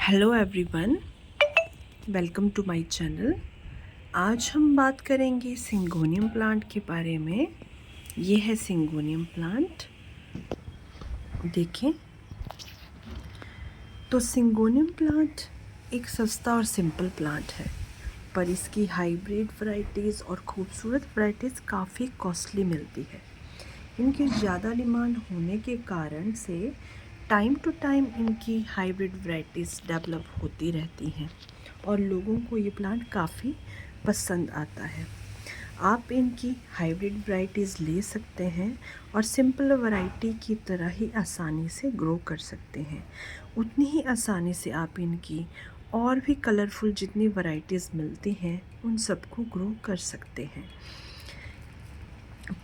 Hello everyone, welcome to my channel. आज हम बात करेंगे सिंगोनियम प्लांट के बारे में। ये है सिंगोनियम प्लांट। देखें तो सिंगोनियम प्लांट एक सस्ता और सिंपल प्लांट है, पर इसकी हाइब्रिड वैरायटीज़ और खूबसूरत वैरायटीज़ काफ़ी कॉस्टली मिलती है। इनकी ज़्यादा डिमांड होने के कारण से टाइम टू टाइम इनकी हाइब्रिड वैरायटीज़ डेवलप होती रहती हैं और लोगों को ये प्लांट काफ़ी पसंद आता है। आप इनकी हाइब्रिड वैरायटीज़ ले सकते हैं और सिंपल वैरायटी की तरह ही आसानी से ग्रो कर सकते हैं। उतनी ही आसानी से आप इनकी और भी कलरफुल जितनी वैरायटीज़ मिलती हैं उन सबको ग्रो कर सकते हैं,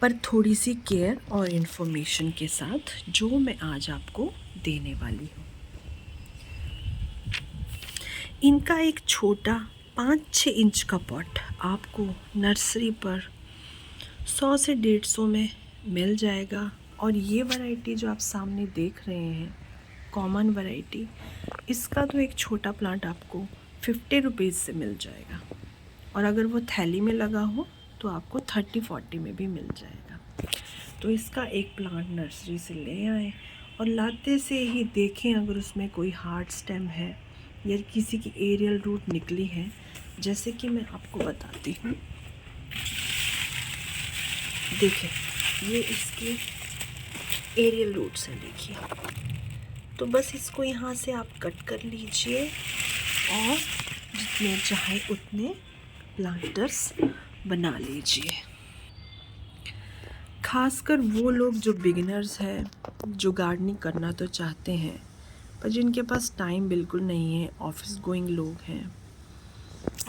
पर थोड़ी सी केयर और इन्फॉर्मेशन के साथ, जो मैं आज आपको देने वाली हूँ। इनका एक छोटा 5-6 इंच का पॉट आपको नर्सरी पर 100 से 150 में मिल जाएगा। और ये वैरायटी जो आप सामने देख रहे हैं, कॉमन वैरायटी, इसका तो एक छोटा प्लांट आपको 50 रुपीज़ से मिल जाएगा, और अगर वो थैली में लगा हो तो आपको 30-40 में भी मिल जाएगा। तो इसका एक प्लांट नर्सरी से ले आएँ और लाते से ही देखें अगर उसमें कोई हार्ड स्टेम है या किसी की एरियल रूट निकली है, जैसे कि मैं आपको बताती हूँ। देखें, ये इसके एरियल रूट्स हैं, देखिए। तो बस इसको यहाँ से आप कट कर लीजिए और जितने चाहे उतने प्लांटर्स बना लीजिए। खासकर वो लोग जो बिगिनर्स हैं, जो गार्डनिंग करना तो चाहते हैं पर जिनके पास टाइम बिल्कुल नहीं है, ऑफिस गोइंग लोग हैं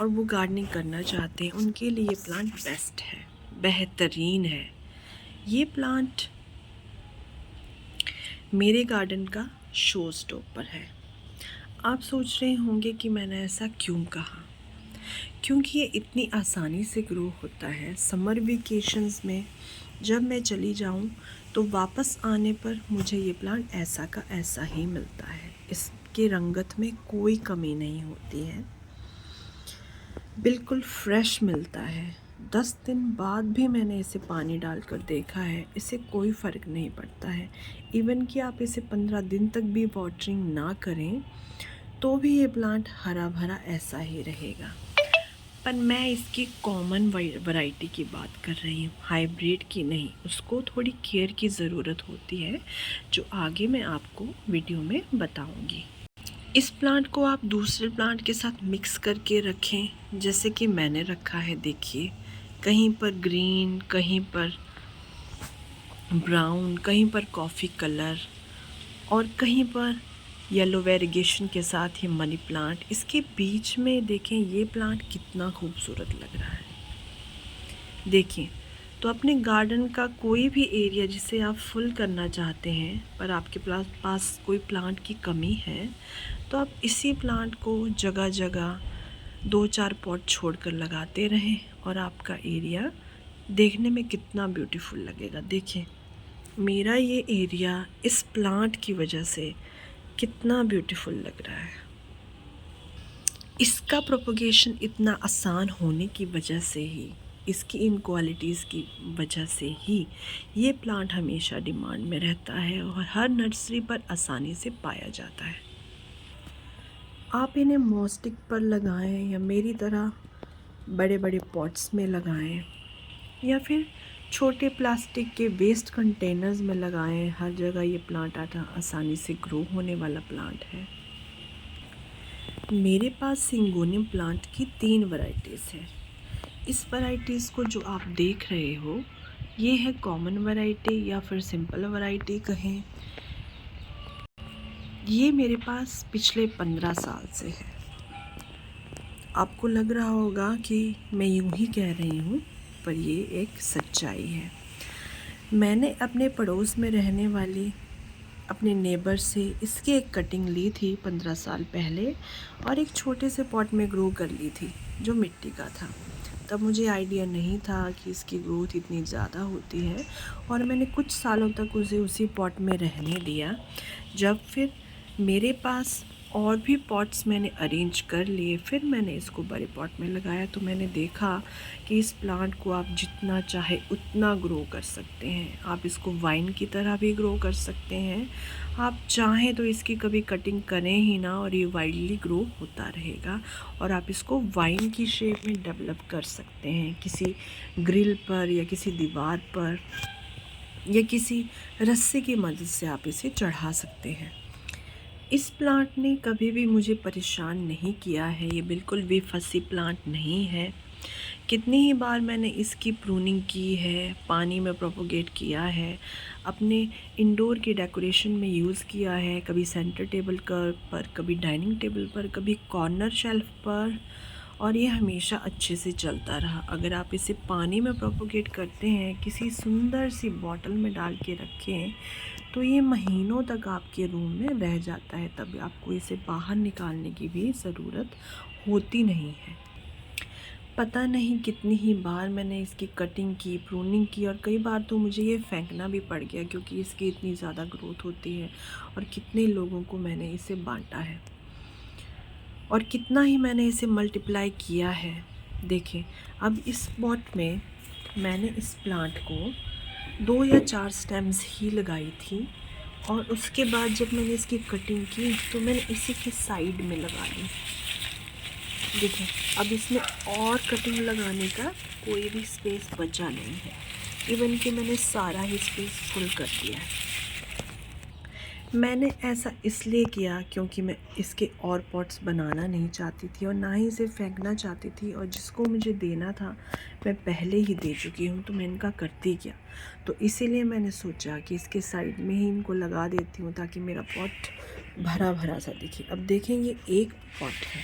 और वो गार्डनिंग करना चाहते हैं, उनके लिए ये प्लांट बेस्ट है, बेहतरीन है। ये प्लांट मेरे गार्डन का शो स्टॉपर है। आप सोच रहे होंगे कि मैंने ऐसा क्यों कहा, क्योंकि ये इतनी आसानी से ग्रो होता है। समर वेकेशंस में जब मैं चली जाऊं तो वापस आने पर मुझे ये प्लांट ऐसा का ऐसा ही मिलता है। इसके रंगत में कोई कमी नहीं होती है, बिल्कुल फ्रेश मिलता है। 10 दिन बाद भी मैंने इसे पानी डालकर देखा है, इससे कोई फ़र्क नहीं पड़ता है। इवन कि आप इसे 15 दिन तक भी वाटरिंग ना करें तो भी ये प्लांट हरा भरा ऐसा ही रहेगा। पर मैं इसकी कॉमन वैरायटी की बात कर रही हूँ, हाइब्रिड की नहीं। उसको थोड़ी केयर की ज़रूरत होती है, जो आगे मैं आपको वीडियो में बताऊँगी। इस प्लांट को आप दूसरे प्लांट के साथ मिक्स करके रखें, जैसे कि मैंने रखा है। देखिए, कहीं पर ग्रीन, कहीं पर ब्राउन, कहीं पर कॉफ़ी कलर और कहीं पर येलो वेरिगेशन के साथ ही मनी प्लांट। इसके बीच में देखें ये प्लांट कितना खूबसूरत लग रहा है। देखिए, तो अपने गार्डन का कोई भी एरिया जिसे आप फुल करना चाहते हैं पर आपके पास कोई प्लांट की कमी है, तो आप इसी प्लांट को जगह जगह 2-4 पॉट छोड़कर लगाते रहें और आपका एरिया देखने में कितना ब्यूटीफुल लगेगा। देखिए, मेरा ये एरिया इस प्लांट की वजह से कितना ब्यूटीफुल लग रहा है। इसका प्रोपगेशन इतना आसान होने की वजह से ही, इसकी इन क्वालिटीज़ की वजह से ही ये प्लांट हमेशा डिमांड में रहता है और हर नर्सरी पर आसानी से पाया जाता है। आप इन्हें मॉस्टिक पर लगाएं या मेरी तरह बड़े बड़े पॉट्स में लगाएं या फिर छोटे प्लास्टिक के वेस्ट कंटेनर्स में लगाएं। हर जगह ये प्लांट आसानी से ग्रो होने वाला प्लांट है। मेरे पास सिंगोनियम प्लांट की 3 वैरायटीज़ हैं। इस वैरायटीज़ को जो आप देख रहे हो, ये है कॉमन वैरायटी या फिर सिंपल वैरायटी कहें। ये मेरे पास पिछले 15 साल से है। आपको लग रहा होगा कि मैं यूं ही कह रही हूँ, पर ये एक सच्चाई है। मैंने अपने पड़ोस में रहने वाली अपने नेबर से इसकी एक कटिंग ली थी 15 साल पहले और एक छोटे से पॉट में ग्रो कर ली थी जो मिट्टी का था। तब मुझे आइडिया नहीं था कि इसकी ग्रोथ इतनी ज़्यादा होती है और मैंने कुछ सालों तक उसे उसी पॉट में रहने दिया। जब फिर मेरे पास और भी पॉट्स मैंने अरेंज कर लिए, फिर मैंने इसको बड़े पॉट में लगाया। तो मैंने देखा कि इस प्लांट को आप जितना चाहे उतना ग्रो कर सकते हैं। आप इसको वाइन की तरह भी ग्रो कर सकते हैं। आप चाहें तो इसकी कभी कटिंग करें ही ना और ये वाइडली ग्रो होता रहेगा। और आप इसको वाइन की शेप में डेवलप कर सकते हैं, किसी ग्रिल पर या किसी दीवार पर या किसी रस्से की मदद से आप इसे चढ़ा सकते हैं। इस प्लांट ने कभी भी मुझे परेशान नहीं किया है। ये बिल्कुल भी फसी प्लांट नहीं है। कितनी ही बार मैंने इसकी प्रूनिंग की है, पानी में प्रोपोगेट किया है, अपने इंडोर की डेकोरेशन में यूज़ किया है, कभी सेंटर टेबल पर, कभी डाइनिंग टेबल पर, कभी कॉर्नर शेल्फ पर, और ये हमेशा अच्छे से चलता रहा। अगर आप इसे पानी में प्रोपोगेट करते हैं, किसी सुंदर सी बॉटल में डाल के रखें, तो ये महीनों तक आपके रूम में रह जाता है। तब आपको इसे बाहर निकालने की भी ज़रूरत होती नहीं है। पता नहीं कितनी ही बार मैंने इसकी कटिंग की, प्रूनिंग की, और कई बार तो मुझे ये फेंकना भी पड़ गया क्योंकि इसकी इतनी ज़्यादा ग्रोथ होती है। और कितने लोगों को मैंने इसे बांटा है और कितना ही मैंने इसे मल्टीप्लाई किया है। देखें, अब इस पॉट में मैंने इस प्लांट को 2 या 4 स्टेम्स ही लगाई थी, और उसके बाद जब मैंने इसकी कटिंग की तो मैंने इसी के साइड में लगा ली। देखें, अब इसमें और कटिंग लगाने का कोई भी स्पेस बचा नहीं है। इवन कि मैंने सारा ही स्पेस फुल कर दिया है। मैंने ऐसा इसलिए किया क्योंकि मैं इसके और पॉट्स बनाना नहीं चाहती थी और ना ही इसे फेंकना चाहती थी, और जिसको मुझे देना था मैं पहले ही दे चुकी हूँ, तो मैं इनका करती क्या। तो इसीलिए मैंने सोचा कि इसके साइड में ही इनको लगा देती हूँ ताकि मेरा पॉट भरा भरा सा दिखे। अब देखें, ये एक पॉट है,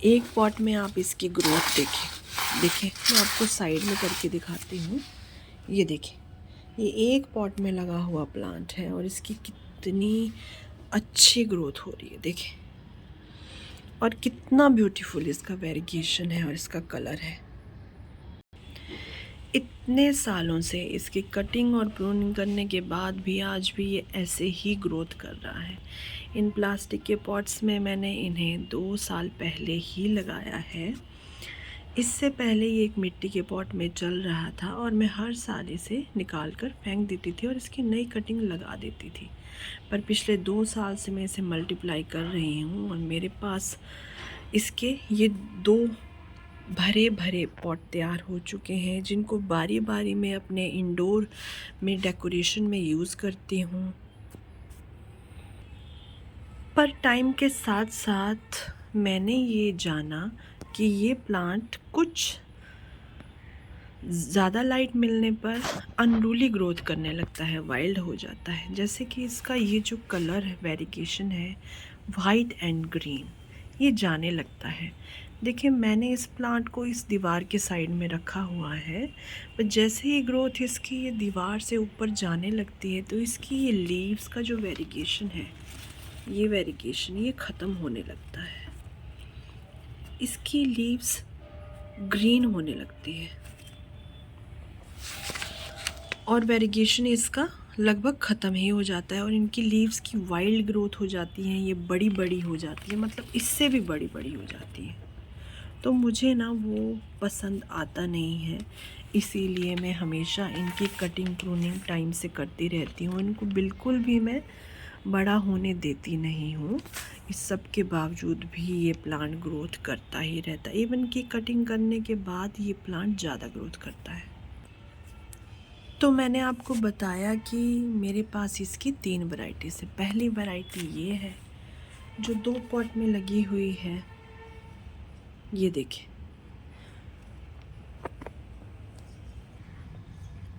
एक पॉट में आप इसकी ग्रोथ देखें, मैं आपको साइड में करके दिखाती हूँ। ये देखें, ये एक पॉट में लगा हुआ प्लांट है और इसकी कितनी अच्छी ग्रोथ हो रही है, देखें, और कितना ब्यूटीफुल इसका वेरिगेशन है और इसका कलर है। इतने सालों से इसकी कटिंग और प्रूनिंग करने के बाद भी आज भी ये ऐसे ही ग्रोथ कर रहा है। इन प्लास्टिक के पॉट्स में मैंने इन्हें 2 साल पहले ही लगाया है। इससे पहले ये एक मिट्टी के पॉट में चल रहा था और मैं हर साल इसे निकाल कर फेंक देती थी और इसकी नई कटिंग लगा देती थी। पर पिछले 2 साल से मैं इसे मल्टीप्लाई कर रही हूँ और मेरे पास इसके ये 2 भरे भरे पॉट तैयार हो चुके हैं, जिनको बारी बारी में अपने इंडोर में डेकोरेशन में यूज़ करती हूँ। पर टाइम के साथ साथ मैंने ये जाना कि ये प्लांट कुछ ज़्यादा लाइट मिलने पर अनरूली ग्रोथ करने लगता है, वाइल्ड हो जाता है। जैसे कि इसका ये जो कलर है, वेरिएशन है, वाइट एंड ग्रीन, ये जाने लगता है। देखिए, मैंने इस प्लांट को इस दीवार के साइड में रखा हुआ है, पर जैसे ही ग्रोथ इसकी ये दीवार से ऊपर जाने लगती है तो इसकी ये लीव्स का जो वेरिएशन है, ये वेरिएशन ये ख़त्म होने लगता है। इसकी लीव्स ग्रीन होने लगती है और वेरिएशन इसका लगभग ख़त्म ही हो जाता है और इनकी लीव्स की वाइल्ड ग्रोथ हो जाती हैं, ये बड़ी बड़ी हो जाती है, मतलब इससे भी बड़ी बड़ी हो जाती है। तो मुझे ना वो पसंद आता नहीं है, इसीलिए मैं हमेशा इनकी कटिंग प्रूनिंग टाइम से करती रहती हूँ। इनको बिल्कुल भी मैं बड़ा होने देती नहीं हूँ। इस सब के बावजूद भी ये प्लांट ग्रोथ करता ही रहता है। इवन कि कटिंग करने के बाद ये प्लांट ज़्यादा ग्रोथ करता है। तो मैंने आपको बताया कि मेरे पास इसकी 3 वैरायटीज़ है। पहली वैरायटी ये है जो 2 पॉट में लगी हुई है, ये देखें,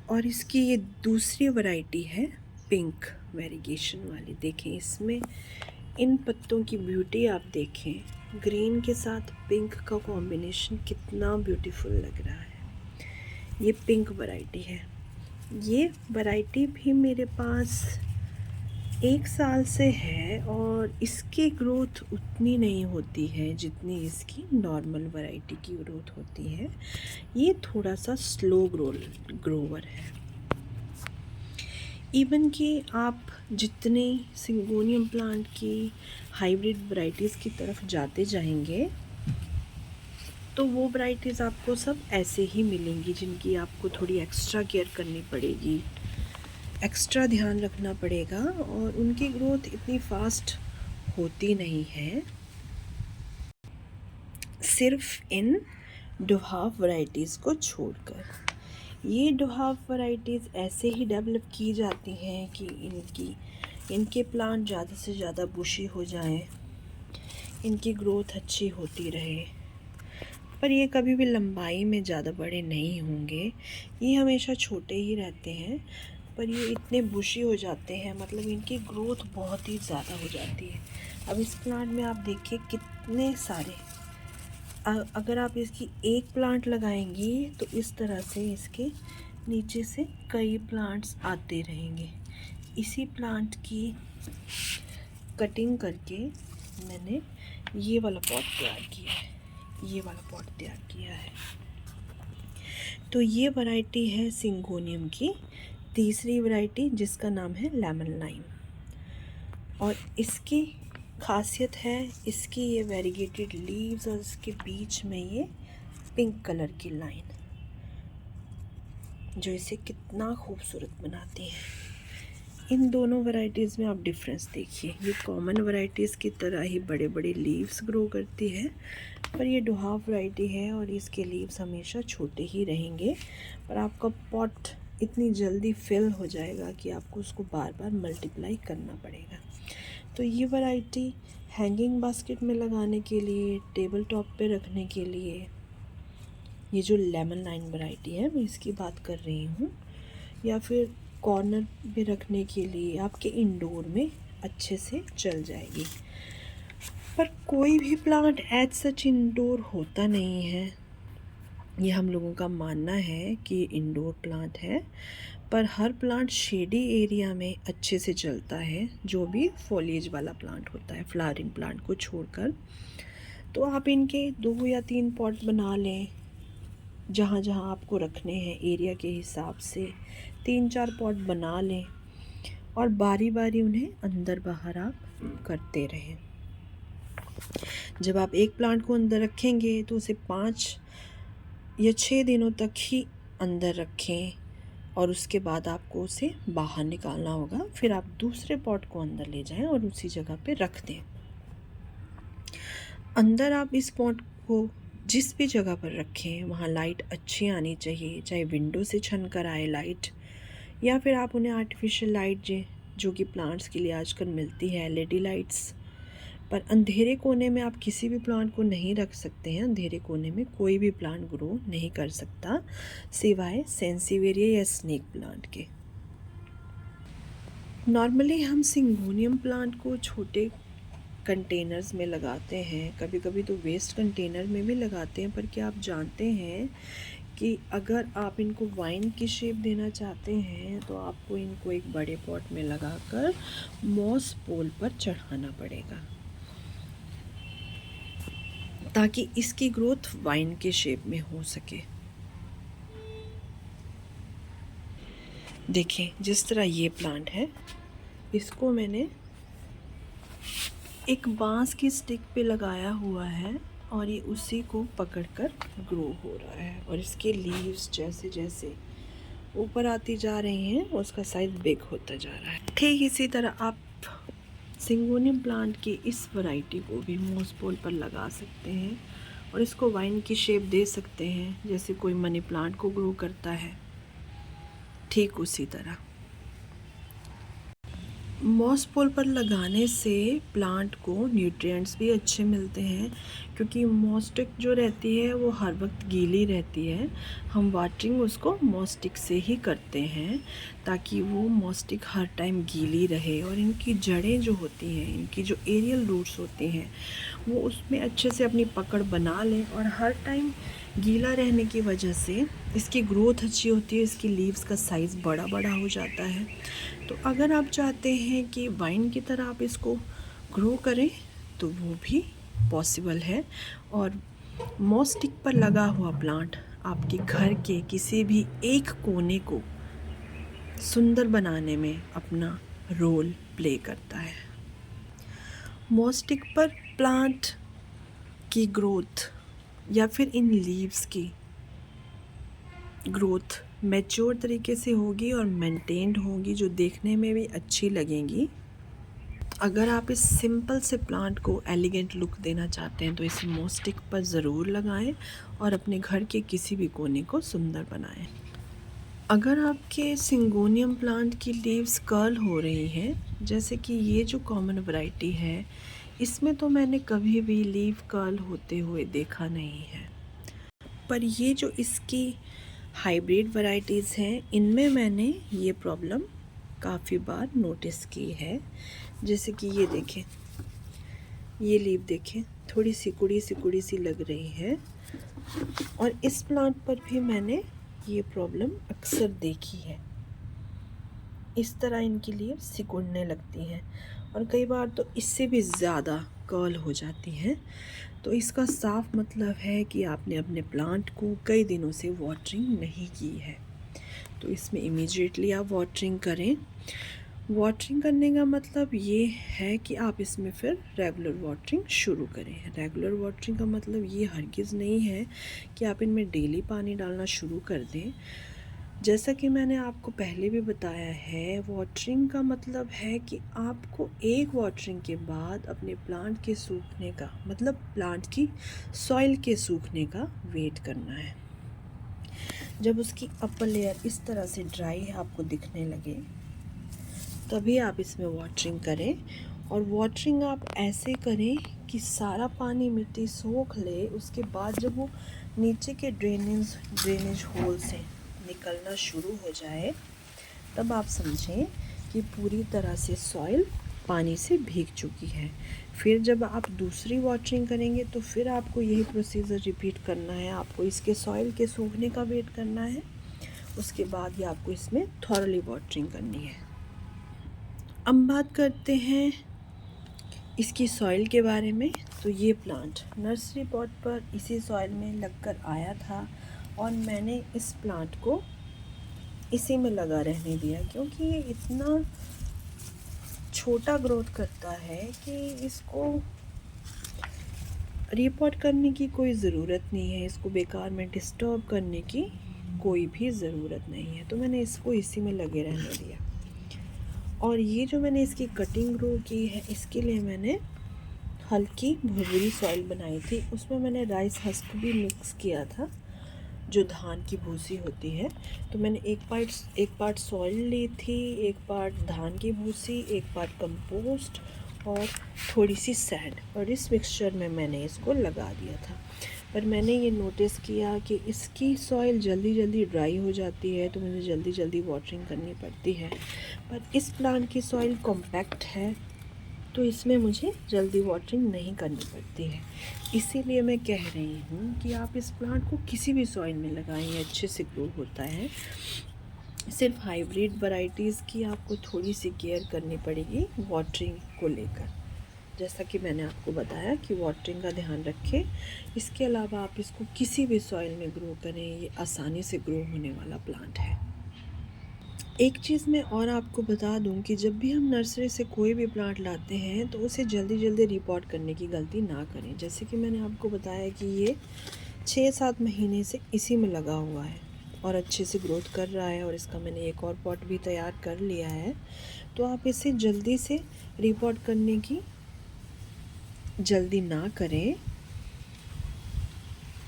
और इसकी ये दूसरी वैरायटी है पिंक वेरिएशन वाली। देखें, इसमें इन पत्तों की ब्यूटी आप देखें, ग्रीन के साथ पिंक का कॉम्बिनेशन कितना ब्यूटीफुल लग रहा है। ये पिंक वैरायटी है। ये वैरायटी भी मेरे पास 1 साल से है और इसकी ग्रोथ उतनी नहीं होती है जितनी इसकी नॉर्मल वैरायटी की ग्रोथ होती है। ये थोड़ा सा स्लो ग्रोवर है। इवन कि आप जितने सिंगोनियम प्लांट की हाइब्रिड वैरायटीज़ की तरफ जाते जाएंगे तो वो वैरायटीज़ आपको सब ऐसे ही मिलेंगी, जिनकी आपको थोड़ी एक्स्ट्रा केयर करनी पड़ेगी, एक्स्ट्रा ध्यान रखना पड़ेगा, और उनकी ग्रोथ इतनी फास्ट होती नहीं है, सिर्फ इन डुहाफ वैरायटीज़ को छोड़कर। ये डुहाफ वैरायटीज़ ऐसे ही डेवलप की जाती हैं कि इनके प्लांट ज़्यादा से ज़्यादा बुशी हो जाएं, इनकी ग्रोथ अच्छी होती रहे, पर ये कभी भी लंबाई में ज़्यादा बड़े नहीं होंगे। ये हमेशा छोटे ही रहते हैं, पर ये इतने बुशी हो जाते हैं, मतलब इनकी ग्रोथ बहुत ही ज़्यादा हो जाती है। अब इस प्लांट में आप देखिए कितने सारे, अगर आप इसकी एक प्लांट लगाएंगी तो इस तरह से इसके नीचे से कई प्लांट्स आते रहेंगे। इसी प्लांट की कटिंग करके मैंने ये वाला पॉट तैयार किया है, ये वाला पॉट तैयार किया है। तो ये वैरायटी है सिंगोनियम की तीसरी वैरायटी, जिसका नाम है लेमन लाइम। और इसकी खासियत है इसकी ये वेरीगेटेड लीव्स और इसके बीच में ये पिंक कलर की लाइन, जो इसे कितना खूबसूरत बनाती है। इन दोनों वैरायटीज़ में आप डिफरेंस देखिए, ये कॉमन वैरायटीज़ की तरह ही बड़े बड़े लीव्स ग्रो करती है, पर ये डुहाफ वैरायटी है और इसके लीव्स हमेशा छोटे ही रहेंगे, पर आपका पॉट इतनी जल्दी फिल हो जाएगा कि आपको उसको बार बार मल्टीप्लाई करना पड़ेगा। तो ये वैरायटी हैंगिंग बास्केट में लगाने के लिए, टेबल टॉप पे रखने के लिए, ये जो लेमन लाइन वैरायटी है मैं इसकी बात कर रही हूँ, या फिर कॉर्नर पे रखने के लिए आपके इंडोर में अच्छे से चल जाएगी। पर कोई भी प्लांट एज सच इंडोर होता नहीं है। ये हम लोगों का मानना है कि इंडोर प्लांट है, पर हर प्लांट शेडी एरिया में अच्छे से चलता है, जो भी फॉलिएज वाला प्लांट होता है, फ्लावरिंग प्लांट को छोड़कर। तो आप इनके 2 या 3 पॉट बना लें, जहाँ जहाँ आपको रखने हैं एरिया के हिसाब से 3-4 पॉट बना लें, और बारी बारी उन्हें अंदर बाहर आप करते रहें। जब आप एक प्लांट को अंदर रखेंगे तो उसे 5 या 6 दिनों तक ही अंदर रखें, और उसके बाद आपको उसे बाहर निकालना होगा। फिर आप दूसरे पॉट को अंदर ले जाएं और उसी जगह पे रख दें। अंदर आप इस पॉट को जिस भी जगह पर रखें वहाँ लाइट अच्छी आनी चाहिए, चाहे विंडो से छन कर आए लाइट, या फिर आप उन्हें आर्टिफिशियल लाइट जो कि प्लांट्स के लिए आजकल मिलती है, एलईडी लाइट्स। पर अंधेरे कोने में आप किसी भी प्लांट को नहीं रख सकते हैं। अंधेरे कोने में कोई भी प्लांट ग्रो नहीं कर सकता, सिवाय सेंसिवेरिया या स्नेक प्लांट के। नॉर्मली हम सिंगोनियम प्लांट को छोटे कंटेनर्स में लगाते हैं, कभी कभी तो वेस्ट कंटेनर में भी लगाते हैं। पर क्या आप जानते हैं कि अगर आप इनको वाइन की शेप देना चाहते हैं तो आपको इनको एक बड़े पॉट में लगाकर मॉस पोल पर चढ़ाना पड़ेगा, ताकि इसकी ग्रोथ वाइन के शेप में हो सके। देखें, जिस तरह ये प्लांट है, इसको मैंने एक बांस की स्टिक पे लगाया हुआ है और ये उसी को पकड़कर ग्रो हो रहा है, और इसके लीव्स जैसे जैसे ऊपर आती जा रही हैं उसका साइज बिग होता जा रहा है। ठीक इसी तरह आप सिंगोनियम प्लांट की इस वैरायटी को भी मॉस पोल पर लगा सकते हैं और इसको वाइन की शेप दे सकते हैं, जैसे कोई मनी प्लांट को ग्रो करता है, ठीक उसी तरह। मॉस पोल पर लगाने से प्लांट को न्यूट्रिएंट्स भी अच्छे मिलते हैं, क्योंकि मॉस्टिक जो रहती है वो हर वक्त गीली रहती है। हम वाटरिंग उसको मॉस्टिक से ही करते हैं, ताकि वो मॉस्टिक हर टाइम गीली रहे, और इनकी जड़ें जो होती हैं, इनकी जो एरियल रूट्स होती हैं, वो उसमें अच्छे से अपनी पकड़ बना लें, और हर टाइम गीला रहने की वजह से इसकी ग्रोथ अच्छी होती है, इसकी लीव्स का साइज़ बड़ा बड़ा हो जाता है। तो अगर आप चाहते हैं कि वाइन की तरह आप इसको ग्रो करें तो वो भी पॉसिबल है। और मॉस्टिक पर लगा हुआ प्लांट आपके घर के किसी भी एक कोने को सुंदर बनाने में अपना रोल प्ले करता है। मॉस्टिक पर प्लांट की ग्रोथ या फिर इन लीव्स की ग्रोथ मैच्योर तरीके से होगी और मेंटेन्ड होगी, जो देखने में भी अच्छी लगेंगी। अगर आप इस सिंपल से प्लांट को एलिगेंट लुक देना चाहते हैं तो इसे मॉस्टिक पर ज़रूर लगाएं और अपने घर के किसी भी कोने को सुंदर बनाएं। अगर आपके सिंगोनियम प्लांट की लीव्स कर्ल हो रही हैं, जैसे कि ये जो कॉमन वैरायटी है, इसमें तो मैंने कभी भी लीव कर्ल होते हुए देखा नहीं है, पर ये जो इसकी हाइब्रिड वैरायटीज़ हैं, इनमें मैंने ये प्रॉब्लम काफ़ी बार नोटिस की है। जैसे कि ये देखें, ये लीव देखें, थोड़ी सिकुड़ी सी लग रही है, और इस प्लांट पर भी मैंने ये प्रॉब्लम अक्सर देखी है। इस तरह इनकी लीव सिकुड़ने लगती हैं और कई बार तो इससे भी ज़्यादा कर्ल हो जाती हैं। तो इसका साफ मतलब है कि आपने अपने प्लांट को कई दिनों से वाटरिंग नहीं की है। तो इसमें इमीडिएटली आप वाटरिंग करें। वाटरिंग करने का मतलब ये है कि आप इसमें फिर रेगुलर वाटरिंग शुरू करें। रेगुलर वाटरिंग का मतलब ये हरगिज़ नहीं है कि आप इनमें डेली पानी डालना शुरू कर दें। जैसा कि मैंने आपको पहले भी बताया है, वाटरिंग का मतलब है कि आपको एक वाटरिंग के बाद अपने प्लांट के सूखने का, मतलब प्लांट की सॉइल के सूखने का वेट करना है। जब उसकी अपर लेयर इस तरह से ड्राई आपको दिखने लगे, तभी आप इसमें वाटरिंग करें। और वाटरिंग आप ऐसे करें कि सारा पानी मिट्टी सोख ले। उसके बाद जब वो नीचे के ड्रेनेज होल से निकलना शुरू हो जाए, तब आप समझें कि पूरी तरह से सॉइल पानी से भीग चुकी है। फिर जब आप दूसरी वाटरिंग करेंगे तो फिर आपको यही प्रोसीजर रिपीट करना है। आपको इसके सॉइल के सूखने का वेट करना है, उसके बाद ही आपको इसमें थॉरली वाटरिंग करनी है। अब बात करते हैं इसकी सॉइल के बारे में। तो ये प्लांट नर्सरी पॉट पर इसी सॉइल में लगकर आया था और मैंने इस प्लांट को इसी में लगा रहने दिया, क्योंकि ये इतना छोटा ग्रोथ करता है कि इसको रिपोर्ट करने की कोई ज़रूरत नहीं है, इसको बेकार में डिस्टर्ब करने की कोई भी ज़रूरत नहीं है। तो मैंने इसको इसी में लगे रहने दिया। और ये जो मैंने इसकी कटिंग ग्रो की है, इसके लिए मैंने हल्की भुरभुरी सॉइल बनाई थी। उसमें मैंने राइस हस्क भी मिक्स किया था, जो धान की भूसी होती है। तो मैंने एक पार्ट सॉइल ली थी, एक पार्ट धान की भूसी, एक पार्ट कंपोस्ट और थोड़ी सी सैंड, और इस मिक्सचर में मैंने इसको लगा दिया था। पर मैंने ये नोटिस किया कि इसकी सॉइल जल्दी ड्राई हो जाती है, तो मुझे जल्दी वाटरिंग करनी पड़ती है। पर इस प्लांट की सॉइल कॉम्पैक्ट है, तो इसमें मुझे जल्दी वाटरिंग नहीं करनी पड़ती है। इसीलिए मैं कह रही हूँ कि आप इस प्लांट को किसी भी सॉइल में लगाएं, ये अच्छे से ग्रो होता है। सिर्फ हाइब्रिड वैरायटीज़ की आपको थोड़ी सी केयर करनी पड़ेगी वाटरिंग को लेकर, जैसा कि मैंने आपको बताया कि वाटरिंग का ध्यान रखें। इसके अलावा आप इसको किसी भी सॉइल में ग्रो करें, ये आसानी से ग्रो होने वाला प्लांट है। एक चीज़ मैं और आपको बता दूं कि जब भी हम नर्सरी से कोई भी प्लांट लाते हैं तो उसे जल्दी रिपोर्ट करने की गलती ना करें। जैसे कि मैंने आपको बताया कि ये 6-7 महीने से इसी में लगा हुआ है और अच्छे से ग्रोथ कर रहा है, और इसका मैंने एक और पॉट भी तैयार कर लिया है। तो आप इसे जल्दी से रिपोर्ट करने की जल्दी ना करें।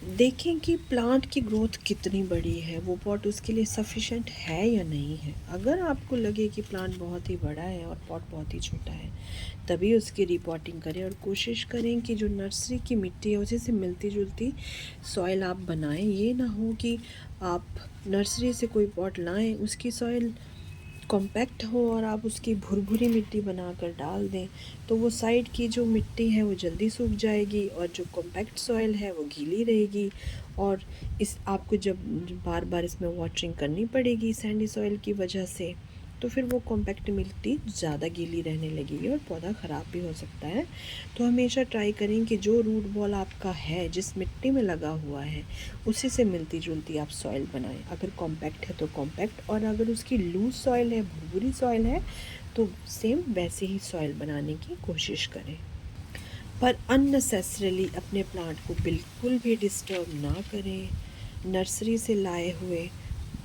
देखें कि प्लांट की ग्रोथ कितनी बड़ी है, वो पॉट उसके लिए सफिशेंट है या नहीं है। अगर आपको लगे कि प्लांट बहुत ही बड़ा है और पॉट बहुत ही छोटा है, तभी उसकी रिपोर्टिंग करें। और कोशिश करें कि जो नर्सरी की मिट्टी है उसी से मिलती जुलती सॉइल आप बनाएं। ये ना हो कि आप नर्सरी से कोई पॉट लाएं, उसकी सॉइल कॉम्पैक्ट हो और आप उसकी भुरभुरी मिट्टी बनाकर डाल दें, तो वो साइड की जो मिट्टी है वो जल्दी सूख जाएगी और जो कॉम्पैक्ट सॉइल है वो गीली रहेगी। और इस आपको जब बार बार इसमें वाटरिंग करनी पड़ेगी सैंडी सॉइल की वजह से, तो फिर वो कॉम्पैक्टिबिलिटी ज़्यादा गीली रहने लगेगी और पौधा ख़राब भी हो सकता है। तो हमेशा ट्राई करें कि जो रूट बॉल आपका है, जिस मिट्टी में लगा हुआ है, उसी से मिलती जुलती आप सॉइल बनाएं। अगर कॉम्पैक्ट है तो कॉम्पैक्ट, और अगर उसकी लूज सॉइल है, भुरभुरी सॉइल है, तो सेम वैसे ही सॉइल बनाने की कोशिश करें। पर अननेसेसरीली अपने प्लांट को बिल्कुल भी डिस्टर्ब ना करें। नर्सरी से लाए हुए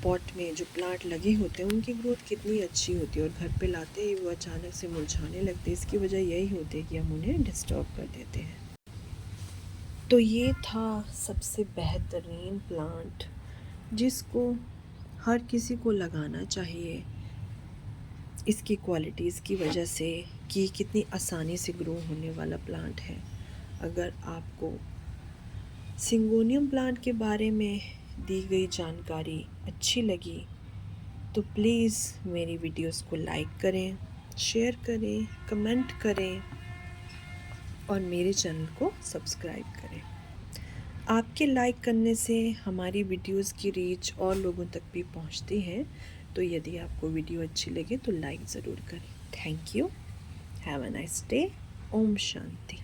पॉट में जो प्लांट लगे होते हैं उनकी ग्रोथ कितनी अच्छी होती है, और घर पे लाते ही वो अचानक से मुरझाने लगते हैं। इसकी वजह यही होती है कि हम उन्हें डिस्टर्ब कर देते हैं। तो ये था सबसे बेहतरीन प्लांट जिसको हर किसी को लगाना चाहिए, इसकी क्वालिटीज़ की वजह से कि कितनी आसानी से ग्रो होने वाला प्लांट है। अगर आपको सिंगोनियम प्लांट के बारे में दी गई जानकारी अच्छी लगी तो प्लीज़ मेरी वीडियोस को लाइक करें, शेयर करें, कमेंट करें और मेरे चैनल को सब्सक्राइब करें। आपके लाइक करने से हमारी वीडियोस की रीच और लोगों तक भी पहुंचती है। तो यदि आपको वीडियो अच्छी लगे तो लाइक ज़रूर करें। Thank you. Have a nice day. ओम शांति।